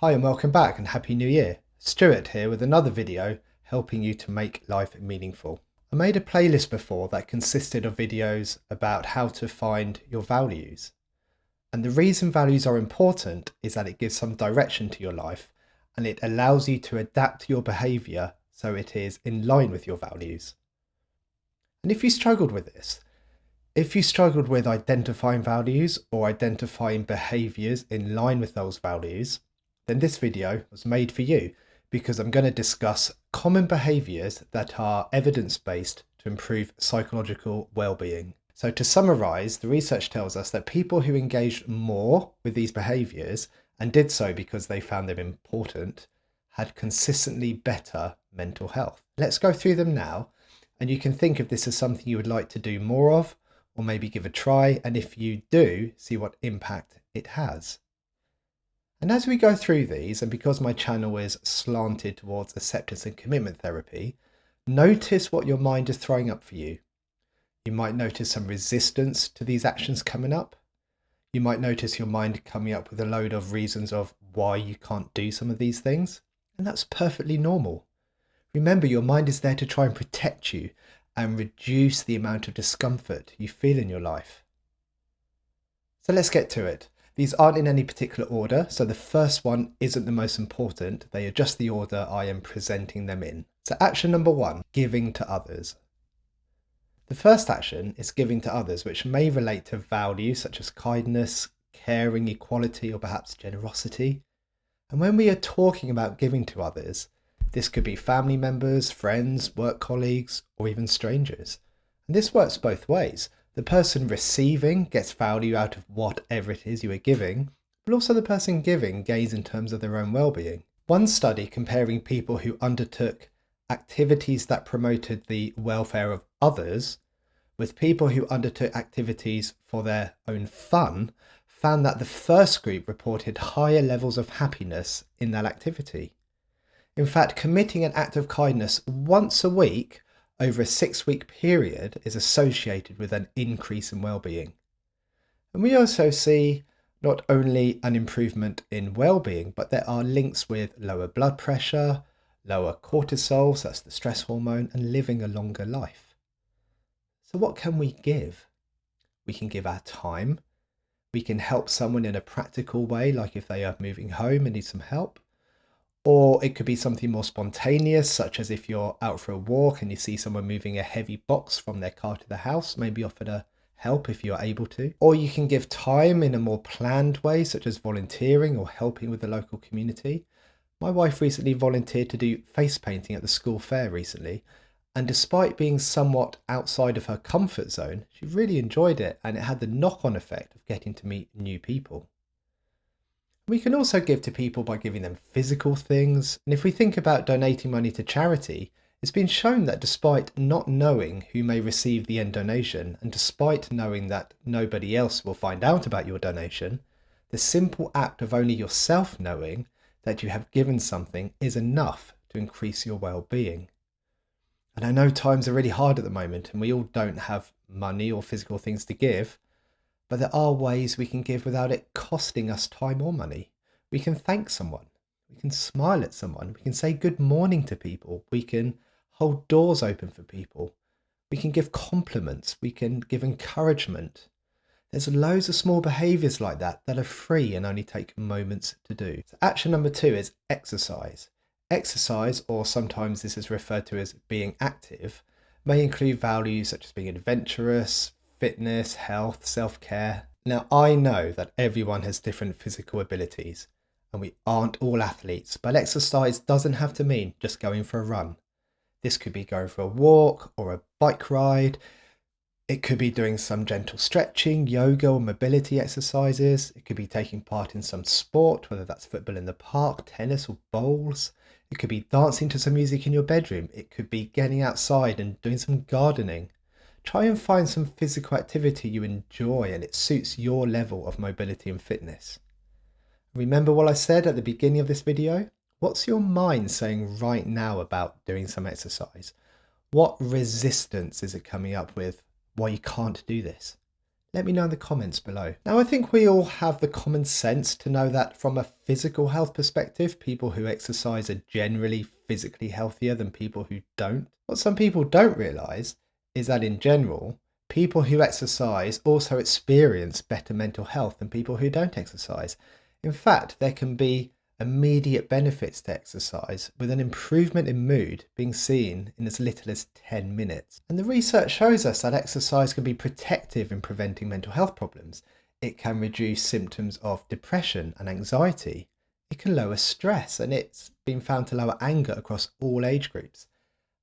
Hi and welcome back and Happy New Year. Stuart here with another video helping you to make life meaningful. I made a playlist before that consisted of videos about how to find your values. And the reason values are important is that it gives some direction to your life and it allows you to adapt your behaviour so it is in line with your values. And if you struggled with this, if you struggled with identifying values or identifying behaviours in line with those values, then this video was made for you because I'm going to discuss common behaviours that are evidence-based to improve psychological well-being. So to summarise, the research tells us that people who engaged more with these behaviours and did so because they found them important had consistently better mental health. Let's go through them now, and you can think if this is something you would like to do more of, or maybe give a try, and if you do, see what impact it has. And as we go through these, and because my channel is slanted towards acceptance and commitment therapy, notice what your mind is throwing up for you. You might notice some resistance to these actions coming up. You might notice your mind coming up with a load of reasons of why you can't do some of these things. And that's perfectly normal. Remember, your mind is there to try and protect you and reduce the amount of discomfort you feel in your life. So let's get to it. These aren't in any particular order, so the first one isn't the most important. They are just the order I am presenting them in. So action number 1, giving to others. The first action is giving to others, which may relate to values such as kindness, caring, equality, or perhaps generosity. And when we are talking about giving to others, this could be family members, friends, work colleagues, or even strangers. And this works both ways. The person receiving gets value out of whatever it is you are giving, but also the person giving gains in terms of their own well-being. One study comparing people who undertook activities that promoted the welfare of others with people who undertook activities for their own fun found that the first group reported higher levels of happiness in that activity. In fact, committing an act of kindness once a week over a 6-week period is associated with an increase in well-being. And we also see not only an improvement in well-being, but there are links with lower blood pressure, lower cortisol, so that's the stress hormone, and living a longer life. So what can we give? We can give our time. We can help someone in a practical way, like if they are moving home and need some help. Or it could be something more spontaneous, such as if you're out for a walk and you see someone moving a heavy box from their car to the house, maybe offer to help if you're able to. Or you can give time in a more planned way, such as volunteering or helping with the local community. My wife recently volunteered to do face painting at the school fair recently, and despite being somewhat outside of her comfort zone, she really enjoyed it, and it had the knock-on effect of getting to meet new people. We can also give to people by giving them physical things, and if we think about donating money to charity, it's been shown that despite not knowing who may receive the end donation, and despite knowing that nobody else will find out about your donation, the simple act of only yourself knowing that you have given something is enough to increase your well-being. And I know times are really hard at the moment, and we all don't have money or physical things to give. But there are ways we can give without it costing us time or money. We can thank someone. We can smile at someone. We can say good morning to people. We can hold doors open for people. We can give compliments. We can give encouragement. There's loads of small behaviours like that that are free and only take moments to do. So action number 2 is exercise. Exercise, or sometimes this is referred to as being active, may include values such as being adventurous, fitness, health, self-care. Now, I know that everyone has different physical abilities and we aren't all athletes, but exercise doesn't have to mean just going for a run. This could be going for a walk or a bike ride. It could be doing some gentle stretching, yoga or mobility exercises. It could be taking part in some sport, whether that's football in the park, tennis or bowls. It could be dancing to some music in your bedroom. It could be getting outside and doing some gardening. Try and find some physical activity you enjoy and it suits your level of mobility and fitness. Remember what I said at the beginning of this video? What's your mind saying right now about doing some exercise? What resistance is it coming up with why you can't do this? Let me know in the comments below. Now, I think we all have the common sense to know that from a physical health perspective, people who exercise are generally physically healthier than people who don't. What some people don't realise is that in general, people who exercise also experience better mental health than people who don't exercise. In fact, there can be immediate benefits to exercise, with an improvement in mood being seen in as little as 10 minutes. And the research shows us that exercise can be protective in preventing mental health problems. It can reduce symptoms of depression and anxiety. It can lower stress, and it's been found to lower anger across all age groups.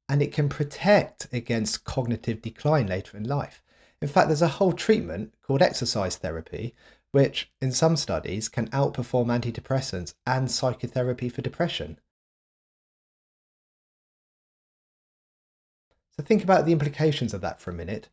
And it can protect against cognitive decline later in life. In fact, there's a whole treatment called exercise therapy, which in some studies can outperform antidepressants and psychotherapy for depression. So think about the implications of that for a minute.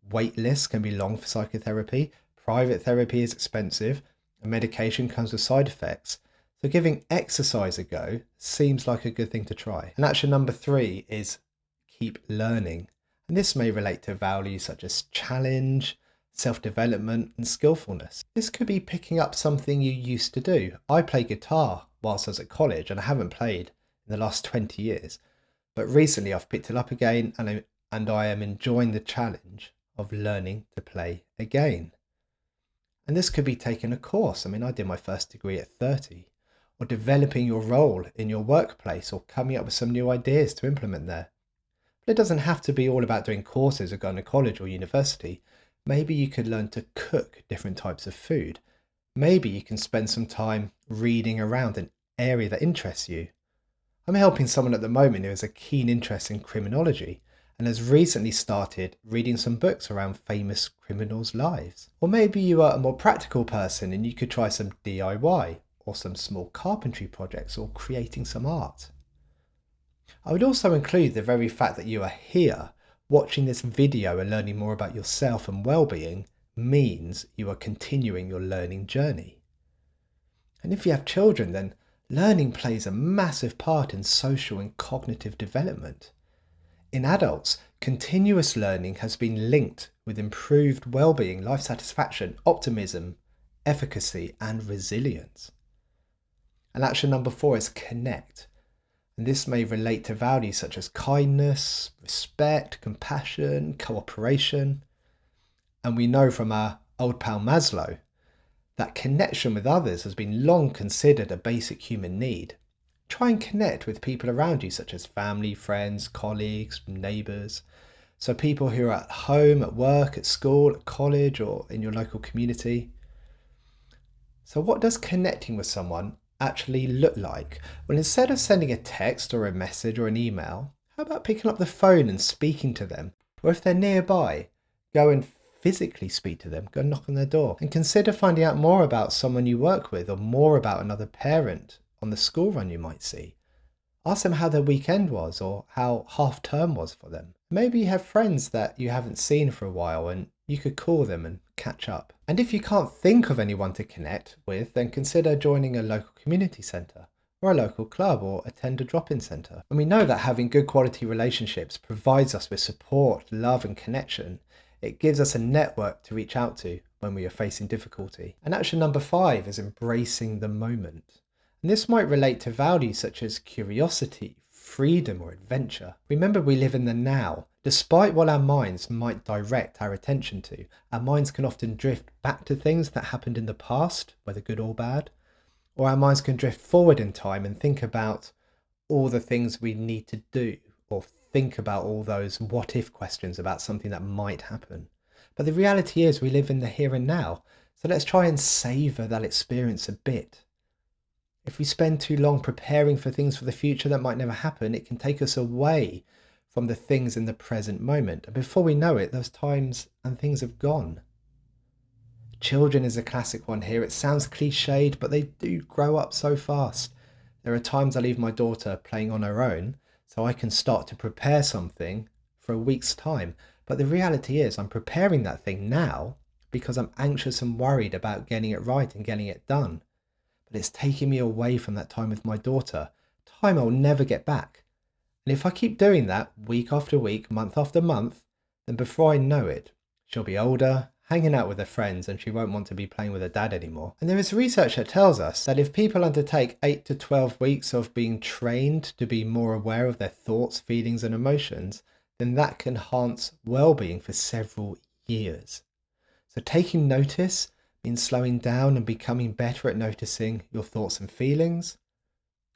Wait lists can be long for psychotherapy, private therapy is expensive, and medication comes with side effects. So giving exercise a go seems like a good thing to try. And action number 3 is keep learning. And this may relate to values such as challenge, self-development and skillfulness. This could be picking up something you used to do. I play guitar whilst I was at college, and I haven't played in the last 20 years. But recently I've picked it up again, and I am enjoying the challenge of learning to play again. And this could be taking a course. I did my first degree at 30. Or developing your role in your workplace, or coming up with some new ideas to implement there. But it doesn't have to be all about doing courses or going to college or university. Maybe you could learn to cook different types of food. Maybe you can spend some time reading around an area that interests you. I'm helping someone at the moment who has a keen interest in criminology and has recently started reading some books around famous criminals' lives. Or maybe you are a more practical person and you could try some DIY or some small carpentry projects or creating some art. I would also include the very fact that you are here watching this video and learning more about yourself and well-being means you are continuing your learning journey. And if you have children, then learning plays a massive part in social and cognitive development. In adults, continuous learning has been linked with improved well-being, life satisfaction, optimism, efficacy and resilience. And action number 4 is connect. And this may relate to values such as kindness, respect, compassion, cooperation. And we know from our old pal Maslow that connection with others has been long considered a basic human need. Try and connect with people around you, such as family, friends, colleagues, neighbours. So people who are at home, at work, at school, at college, or in your local community. So what does connecting with someone actually look like? Well, instead of sending a text or a message or an email, how about picking up the phone and speaking to them? Or if they're nearby, go and physically speak to them, go knock on their door. And consider finding out more about someone you work with, or more about another parent on the school run you might see. Ask them how their weekend was, or how half term was for them. Maybe you have friends that you haven't seen for a while and you could call them and catch up. And if you can't think of anyone to connect with, then consider joining a local community centre or a local club, or attend a drop-in centre. And we know that having good quality relationships provides us with support, love and connection. It gives us a network to reach out to when we are facing difficulty. And action number 5 is embracing the moment. And this might relate to values such as curiosity, freedom or adventure. Remember, we live in the now. Despite what our minds might direct our attention to, our minds can often drift back to things that happened in the past, whether good or bad, or our minds can drift forward in time and think about all the things we need to do, or think about all those what if questions about something that might happen. But the reality is we live in the here and now, so let's try and savour that experience a bit. If we spend too long preparing for things for the future that might never happen, it can take us away from the things in the present moment. And before we know it, those times and things have gone. Children is a classic one here. It sounds cliched, but they do grow up so fast. There are times I leave my daughter playing on her own so I can start to prepare something for a week's time. But the reality is I'm preparing that thing now because I'm anxious and worried about getting it right and getting it done. But it's taking me away from that time with my daughter, time I'll never get back. And if I keep doing that week after week, month after month, then before I know it, she'll be older, hanging out with her friends, and she won't want to be playing with her dad anymore. And there is research that tells us that if people undertake 8 to 12 weeks of being trained to be more aware of their thoughts, feelings and emotions, then that can enhance well-being for several years. So taking notice means slowing down and becoming better at noticing your thoughts and feelings.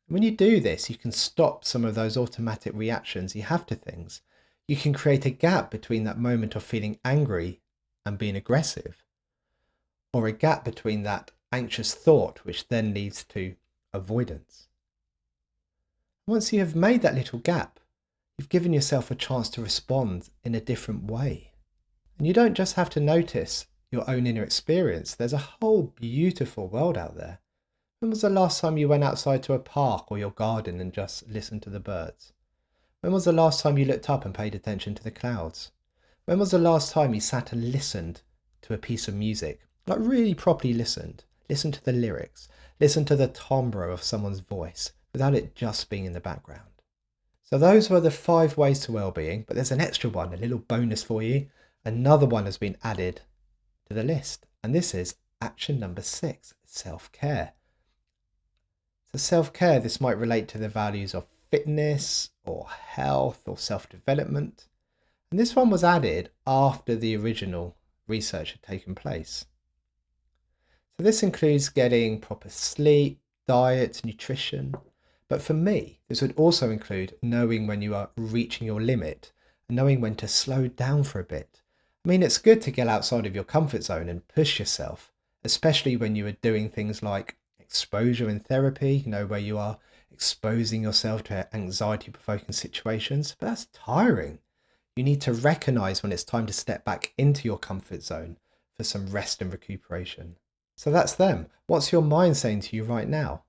When you do this, you can stop some of those automatic reactions you have to things. You can create a gap between that moment of feeling angry and being aggressive, or a gap between that anxious thought, which then leads to avoidance. Once you have made that little gap, you've given yourself a chance to respond in a different way. And you don't just have to notice your own inner experience. There's a whole beautiful world out there. When was the last time you went outside to a park or your garden and just listened to the birds? When was the last time you looked up and paid attention to the clouds? When was the last time you sat and listened to a piece of music? Like really properly listened. Listen to the lyrics. Listen to the timbre of someone's voice without it just being in the background. So those were the 5 ways to well-being, but there's an extra one, a little bonus for you. Another one has been added to the list, and this is action number 6, self-care. So self-care, this might relate to the values of fitness or health or self-development. And this one was added after the original research had taken place. So this includes getting proper sleep, diet, nutrition. But for me, this would also include knowing when you are reaching your limit and knowing when to slow down for a bit. I mean, it's good to get outside of your comfort zone and push yourself, especially when you are doing things like exposure in therapy, where you are exposing yourself to anxiety-provoking situations, but that's tiring. You need to recognize when it's time to step back into your comfort zone for some rest and recuperation. So that's them. What's your mind saying to you right now?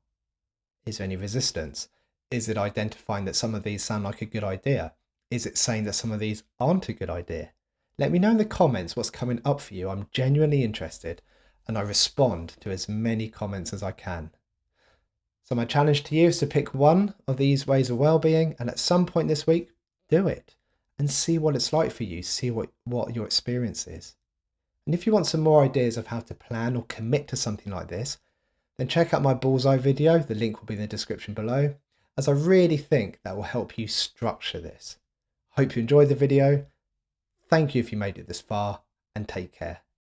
Is there any resistance? Is it identifying that some of these sound like a good idea? Is it saying that some of these aren't a good idea? Let me know in the comments what's coming up for you. I'm genuinely interested, and I respond to as many comments as I can. So my challenge to you is to pick one of these ways of well-being, and at some point this week, do it and see what it's like for you. See what your experience is. And if you want some more ideas of how to plan or commit to something like this, then check out my bullseye video. The link will be in the description below, as I really think that will help you structure this. Hope you enjoyed the video. Thank you if you made it this far, and take care.